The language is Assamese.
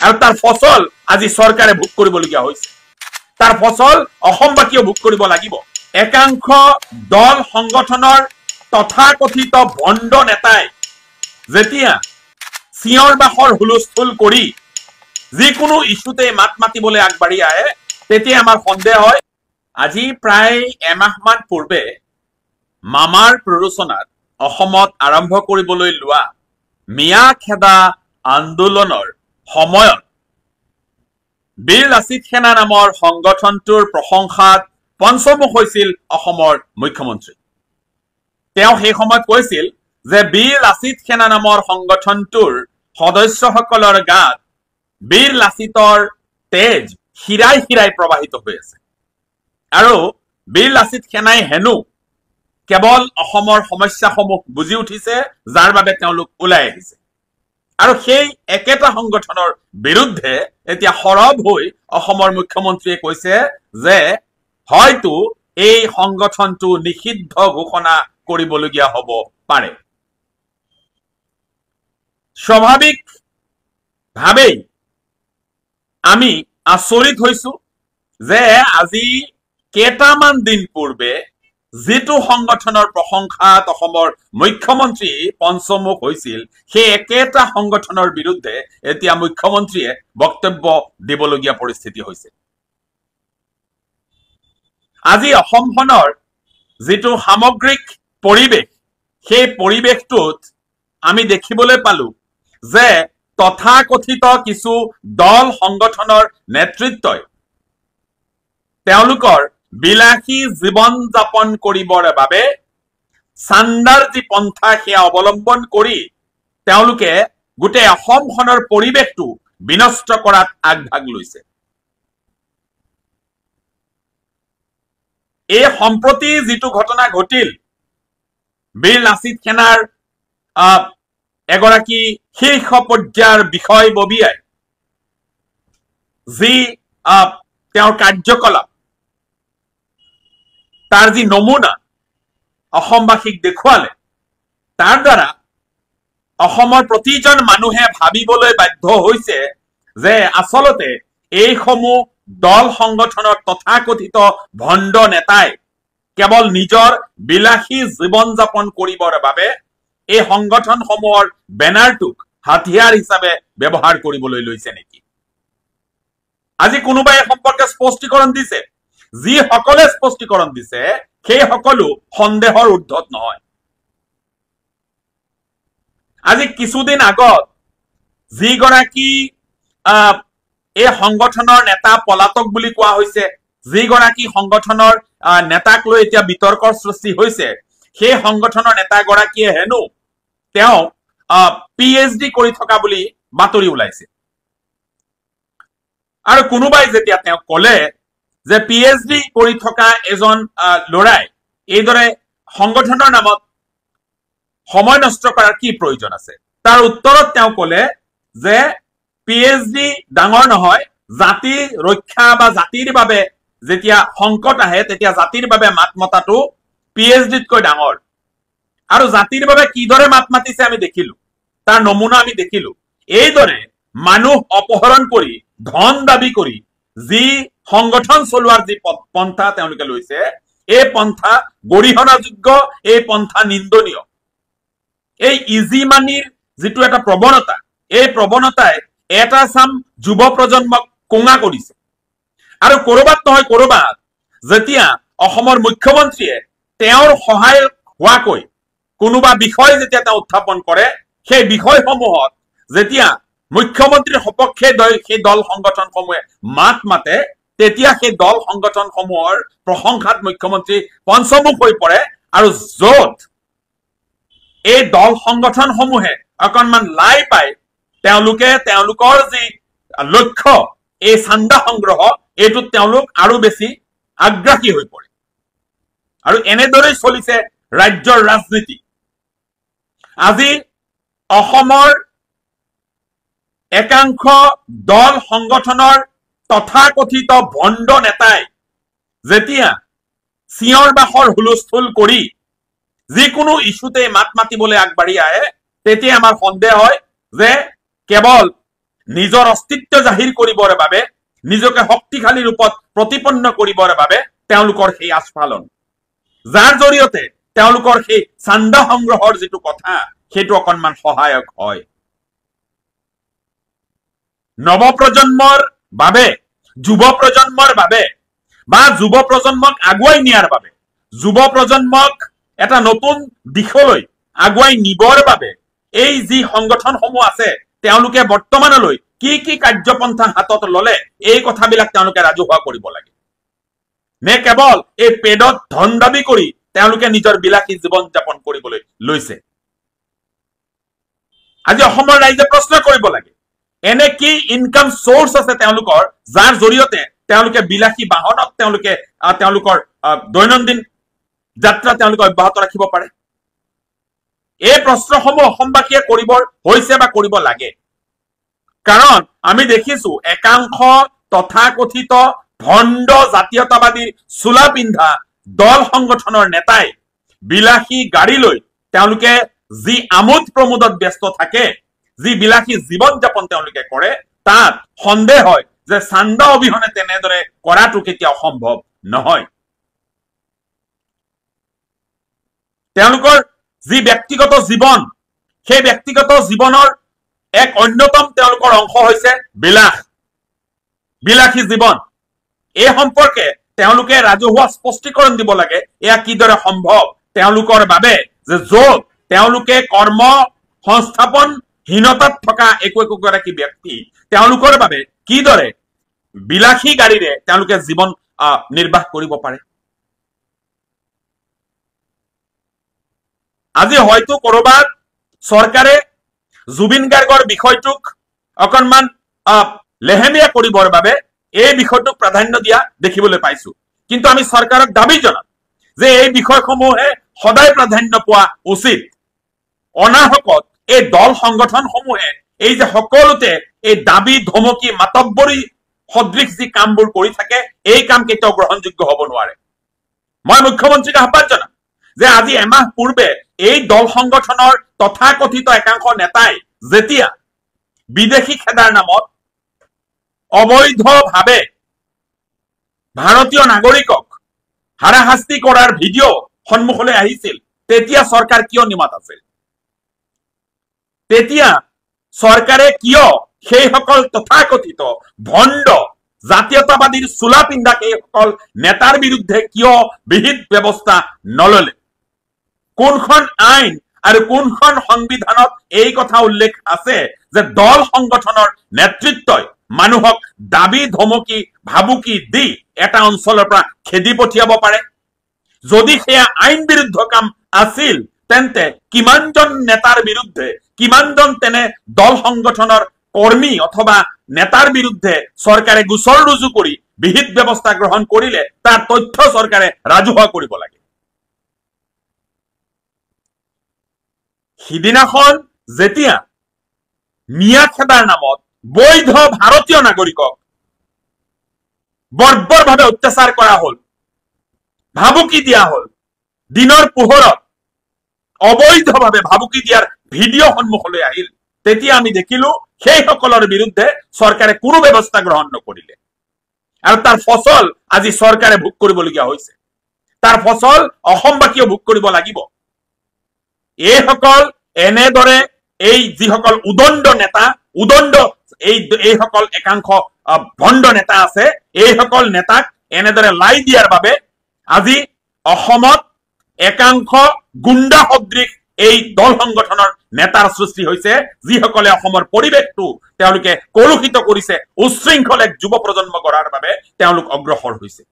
আৰু তাৰ ফচল আজি চৰকাৰে ভোগ কৰিবলগীয়া হৈছে। তাৰ ফচল অসমবাসীয়ে ভোগ কৰিব লাগিব। একাংশ দল সংগঠনৰ তথাকথিত ভণ্ড নেতাই যেতিয়া চিঞৰ বাখৰ হুলস্থুল কৰি যিকোনো ইস্যুতে মাত মাতিবলৈ আগবাঢ়ি আহে, তেতিয়া আমাৰ সন্দেহ হয়। আজি প্ৰায় এমাহমান পূৰ্বে মামাৰ প্ৰৰোচনাত অসমত আৰম্ভ কৰিবলৈ লোৱা মিয়া খেদা আন্দোলনৰ সময়ত বীৰ লাচিত সেনা নামৰ সংগঠনটোৰ প্ৰশংসাত পঞ্চমুখ হৈছিল অসমৰ মুখ্যমন্ত্ৰী। তেওঁ সেই সময়ত কৈছিল যে বীৰ লাচিত সেনা নামৰ সংগঠনটোৰ সদস্যসকলৰ গাত বীৰ লাচিতৰ তেজ শিৰাই শিৰাই প্ৰবাহিত হৈ আছে আৰু বীৰ লাচিত সেনাই হেনো কেৱল অসমৰ সমস্যাসমূহ বুজি উঠিছে, যাৰ বাবে তেওঁলোক ওলাই আহিছে। আৰু সেই একেটা সংগঠনৰ বিৰুদ্ধে এতিয়া সৰব হৈ অসমৰ মুখ্যমন্ত্ৰীয়ে কৈছে যে হয়তো এই সংগঠনটো নিষিদ্ধ ঘোষণা কৰিবলগীয়া হ'ব পাৰে। স্বাভাৱিকভাৱেই আমি আচৰিত হৈছো যে আজি কেইটামান দিন পূৰ্বে যিটো সংগঠনৰ প্ৰশংসাত অসমৰ মুখ্যমন্ত্ৰী পঞ্চমুখ হৈছিল, সেই একেটা সংগঠনৰ বিৰুদ্ধে এতিয়া মুখ্যমন্ত্ৰীয়ে বক্তব্য দিবলগীয়া পৰিস্থিতি হৈছে। আজি অসমখনৰ যিটো সামগ্ৰিক পৰিৱেশ, সেই পৰিৱেশটোত আমি দেখিবলৈ পালো যে তথাকথিত কিছু দল সংগঠনৰ নেতৃত্বই তেওঁলোকৰ বিলাসী জীৱন যাপন কৰিবৰ বাবে চাণ্ডাৰ যি পন্থা সেয়া অৱলম্বন কৰি তেওঁলোকে গোটেই অসমখনৰ পৰিৱেশটো বিনষ্ট কৰাত আগভাগ লৈছে। এই সম্প্ৰতি যিটো ঘটনা ঘটিল, বীৰ লাচিত সেনাৰ এগৰাকী শীৰ্ষ পৰ্যায়ৰ বিষয়ববীয়াই যি তেওঁৰ কাৰ্যকলাপ, তাৰ যি নমুনা অসমবাসীক দেখুৱালে, তাৰ দ্বাৰা অসমৰ প্ৰতিজন মানুহে ভাবিবলৈ বাধ্য হৈছে যে আচলতে এইসমূহ দল সংগঠনৰ তথাকথিত ভণ্ড নেতাই কেৱল নিজৰ বিলাসী জীৱন যাপন কৰিবৰ বাবে এই সংগঠনসমূহৰ বেনাৰটোক হাতিয়াৰ হিচাপে ব্যৱহাৰ কৰিবলৈ লৈছে নেকি? আজি কোনোবাই এই সম্পৰ্কে স্পষ্টীকৰণ দিছে। যিসকলে স্পষ্টীকৰণ দিছে সেই সকলো সন্দেহৰ ঊৰ্ধ্বত নহয়। আজি কিছুদিন আগত যিগৰাকী এই সংগঠনৰ নেতা পলাতক বুলি কোৱা হৈছে, যিগৰাকী সংগঠনৰ নেতাক লৈ এতিয়া বিতৰ্কৰ সৃষ্টি হৈছে, সেই সংগঠনৰ নেতাগৰাকীয়ে হেনো তেওঁ PhD কৰি থকা বুলি বাতৰি ওলাইছে। আৰু কোনোবাই যেতিয়া তেওঁক কলে যে PhD কৰি থকা এজন ল'ৰাই এইদৰে সংগঠনৰ নামত সময় নষ্ট কৰাৰ কি প্ৰয়োজন আছে, তাৰ উত্তৰত তেওঁ কলে যে PhD ডাঙৰ নহয়, জাতিৰ ৰক্ষা বা জাতিৰ বাবে যেতিয়া সংকট আহে তেতিয়া জাতিৰ বাবে মাত মতাটো PhDতকৈ ডাঙৰ। আৰু জাতিৰ বাবে কিদৰে মাত মাতিছে আমি দেখিলো, তাৰ নমুনা আমি দেখিলো। এইদৰে মানুহ অপহৰণ কৰি ধন দাবী কৰি যি সংগঠন চলোৱাৰ যি পন্থা তেওঁলোকে লৈছে, এই পন্থা গৰিহণাযোগ্য, এই পন্থা নিন্দনীয়। এই ইজি মানিৰ যিটো এটা প্ৰৱণতা, এই প্ৰৱণতাই এটা চাম যুৱ প্ৰজন্মক কোঙা কৰিছে। আৰু কৰবাত নহয় কৰবাত যেতিয়া অসমৰ মুখ্যমন্ত্ৰীয়ে তেওঁৰ সহায় হোৱাকৈ কোনোবা বিষয় যেতিয়া তেওঁ উত্থাপন কৰে, সেই বিষয়সমূহত যেতিয়া মুখ্যমন্ত্ৰীৰ সপক্ষে সেই দল সংগঠনসমূহে মাত মাতে, তেতিয়া সেই দল সংগঠনসমূহৰ প্ৰশংসাত মুখ্যমন্ত্ৰী পঞ্চমুখ হৈ পৰে। আৰু য'ত এই দল সংগঠনসমূহে অকণমান লাই পায়, তেওঁলোকে তেওঁলোকৰ যি লক্ষ্য এই চান্দা সংগ্ৰহ, এইটোত তেওঁলোক আৰু বেছি আগ্ৰাসী হৈ পৰে। আৰু এনেদৰেই চলিছে ৰাজ্যৰ ৰাজনীতি। আজি অসমৰ একাংশ দল সংগঠনৰ তথাকথিত ভণ্ড নেতাই যেতিয়া চিঞৰ বাখৰ হুলস্থুল কৰি যিকোনো ইস্যুতে মাত মাতিবলৈ আগবাঢ়ি আহে, তেতিয়া আমাৰ সন্দেহ হয় যে কেৱল নিজৰ অস্তিত্ব জাহিৰ কৰিবৰ বাবে নিজকে শক্তিশালী ৰূপত প্ৰতিপন্ন কৰিবৰ বাবে তেওঁলোকৰ সেই আস্ফালন, যাৰ জৰিয়তে তেওঁলোকৰ সেই চান্দা সংগ্ৰহৰ যিটো কথা সেইটো অকণমান সহায়ক হয়। নৱপ্ৰজন্মৰ বাবে, যুৱ প্ৰজন্মৰ বাবে বা যুৱ প্ৰজন্মক আগুৱাই নিয়াৰ বাবে, যুৱ প্ৰজন্মক এটা নতুন দিশলৈ আগুৱাই নিবৰ বাবে এই যি সংগঠনসমূহ আছে তেওঁলোকে বৰ্তমানলৈ কি কি কাৰ্যপন্থা হাতত ললে এই কথাবিলাক তেওঁলোকে ৰাজহুৱা কৰিব লাগে, নে কেৱল এই পেডত ধন দাবী কৰি তেওঁলোকে নিজৰ বিলাসী জীৱন যাপন কৰিবলৈ লৈছে। আজি অসমৰ ৰাইজে প্ৰশ্ন কৰিব লাগে, এনে কি ইনকাম সোৰ্স আছে তেওঁলোকৰ যাৰ জৰিয়তে তেওঁলোকে বিলাসী বাহনত তেওঁলোকৰ দৈনন্দিন যাত্ৰা তেওঁলোকে অব্যাহত ৰাখিব পাৰে। এই প্ৰশ্নসমূহ অসমবাসীয়ে কৰিব হৈছে বা কৰিব লাগে, কাৰণ আমি দেখিছো একাংশ তথাকথিত ভণ্ড জাতীয়তাবাদীৰ চোলা পিন্ধা দল সংগঠনৰ নেতাই বিলাসী গাড়ী লৈ তেওঁলোকে যি আমোদ প্ৰমোদত ব্যস্ত থাকে, যি বিলাসী জীৱন যাপন তেওঁলোকে কৰে, তাত সন্দেহ হয় যে চান্দা অবিহনে তেনেদৰে কৰাটো কেতিয়াও সম্ভৱ নহয়। তেওঁলোকৰ যি ব্যক্তিগত জীৱন, সেই ব্যক্তিগত জীৱনৰ এক অন্যতম তেওঁলোকৰ অংশ হৈছে বিলাসী জীৱন। এই সম্পৰ্কে তেওঁলোকে ৰাজহুৱা স্পষ্টীকৰণ দিব লাগে, এয়া কিদৰে সম্ভৱ তেওঁলোকৰ বাবে, যে য'ত তেওঁলোকে কৰ্ম সংস্থাপনহীনতাত থকা একোগৰাকী ব্যক্তি তেওঁলোকৰ বাবে কিদৰে বিলাসী গাড়ীৰে তেওঁলোকে জীৱন নিৰ্বাহ কৰিব পাৰে। আজি হয়তো কৰবাত চৰকাৰে জুবিন গাৰ্গৰ বিষয়টোক অকণমান লেহেমীয়া কৰিবৰ বাবে এই বিষয়টোক প্ৰাধান্য দিয়া দেখিবলৈ পাইছো, কিন্তু আমি চৰকাৰক দাবী জনাম যে এই বিষয়সমূহে সদায় প্ৰাধান্য পোৱা উচিত। অনাহকত এই দল সংগঠনসমূহে এই যে সকলোতে এই দাবী ধমকি মাতব্বৰী সদৃশ যি কামবোৰ কৰি থাকে, এই কাম কেতিয়াও গ্ৰহণযোগ্য হ'ব নোৱাৰে। মই মুখ্যমন্ত্ৰীক আহ্বান জনাম যে আজি এমাহ পূৰ্বে এই দল সংগঠনৰ তথাকথিত একাংশ নেতাই যেতিয়া বিদেশী খেদাৰ নামত অবৈধভাৱে ভাৰতীয় নাগৰিকক হাৰাশাস্তি কৰাৰ ভিডিঅ' সন্মুখলৈ আহিছিল, তেতিয়া চৰকাৰ কিয় নিমাত আছিল? তেতিয়া চৰকাৰে কিয় সেইসকল তথাকথিত ভণ্ড জাতীয়তাবাদীৰ চোলা পিন্ধা সেইসকল নেতাৰ বিৰুদ্ধে কিয় বিহিত ব্যৱস্থা নললে? কোনখন আইন আৰু কোনখন সংবিধানত এই কথা উল্লেখ আছে যে দল সংগঠনৰ নেতৃত্বই মানুহক দাবী ধমকি ভাবুকি দি এটা অঞ্চলৰ পৰা খেদি পঠিয়াব পাৰে? যদি সেয়া আইন বিৰুদ্ধ কাম আছিল তেন্তে কিমানজন নেতাৰ বিৰুদ্ধে, কিমানজন তেনে দল সংগঠনৰ কৰ্মী অথবা নেতাৰ বিৰুদ্ধে চৰকাৰে গোচৰ ৰুজু কৰি বিহিত ব্যৱস্থা গ্ৰহণ কৰিলে তাৰ তথ্য চৰকাৰে ৰাজহুৱা কৰিব লাগে। সিদিনাখন যেতিয়া মিয়া খেদাৰ নামত বৈধ ভাৰতীয় নাগৰিকক বৰ্বৰভাৱে অত্যাচাৰ কৰা হল, ভাবুকি দিয়া হল, দিনৰ পোহৰত অবৈধভাৱে ভাবুকি দিয়াৰ ভিডিঅ' সন্মুখলৈ আহিল, তেতিয়া আমি দেখিলো সেইসকলৰ বিৰুদ্ধে চৰকাৰে কোনো ব্যৱস্থা গ্ৰহণ নকৰিলে, আৰু তাৰ ফচল আজি চৰকাৰে ভোগ কৰিবলগীয়া হৈছে। তাৰ ফচল অসমবাসীয়ে ভোগ কৰিব লাগিব। এইসকল এনেদৰে এই যিসকল উদণ্ড নেতা, এইসকল একাংশ ভণ্ড নেতা আছে, এইসকল নেতাক এনেদৰে লাই দিয়াৰ বাবে আজি অসমত একাংশ গুণ্ডা সদৃশ এই দল সংগঠনৰ নেতাৰ সৃষ্টি হৈছে, যিসকলে অসমৰ পৰিৱেশটো তেওঁলোকে কলুষিত কৰিছে, উচ্ছৃংখল এক যুৱ প্ৰজন্ম গঢ়াৰ বাবে তেওঁলোক অগ্ৰসৰ হৈছে।